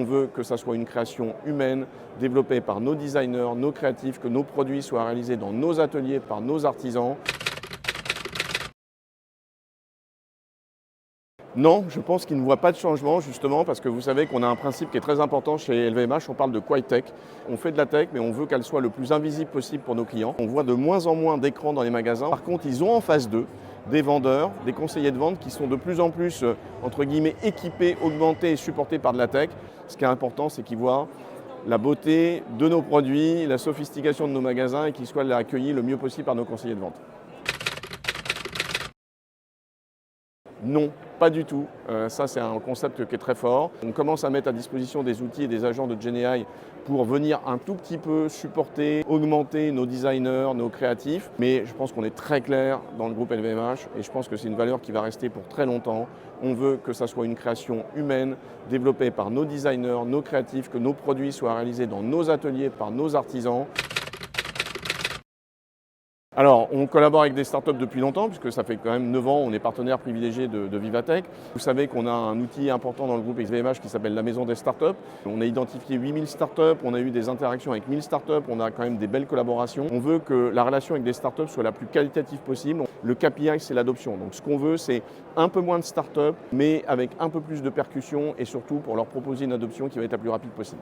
On veut que ça soit une création humaine, développée par nos designers, nos créatifs, que nos produits soient réalisés dans nos ateliers par nos artisans. Non, je pense qu'ils ne voient pas de changement justement parce que vous savez qu'on a un principe qui est très important chez LVMH, on parle de Quiet Tech. On fait de la tech mais on veut qu'elle soit le plus invisible possible pour nos clients. On voit de moins en moins d'écrans dans les magasins. Par contre, ils ont en face d'eux des vendeurs, des conseillers de vente qui sont de plus en plus, entre guillemets, équipés, augmentés et supportés par de la tech. Ce qui est important, c'est qu'ils voient la beauté de nos produits, la sophistication de nos magasins et qu'ils soient accueillis le mieux possible par nos conseillers de vente. Non, pas du tout. Ça, c'est un concept qui est très fort. On commence à mettre à disposition des outils et des agents de GenAI pour venir un tout petit peu supporter, augmenter nos designers, nos créatifs. Mais je pense qu'on est très clair dans le groupe LVMH et je pense que c'est une valeur qui va rester pour très longtemps. On veut que ça soit une création humaine, développée par nos designers, nos créatifs, que nos produits soient réalisés dans nos ateliers par nos artisans. Alors, on collabore avec des startups depuis longtemps, puisque ça fait quand même 9 ans, on est partenaire privilégié de Vivatech. Vous savez qu'on a un outil important dans le groupe LVMH qui s'appelle la Maison des Startups. On a identifié 8000 startups, on a eu des interactions avec 1000 startups, on a quand même des belles collaborations. On veut que la relation avec des startups soit la plus qualitative possible. Le KPI, c'est l'adoption. Donc ce qu'on veut, c'est un peu moins de startups, mais avec un peu plus de percussion et surtout pour leur proposer une adoption qui va être la plus rapide possible.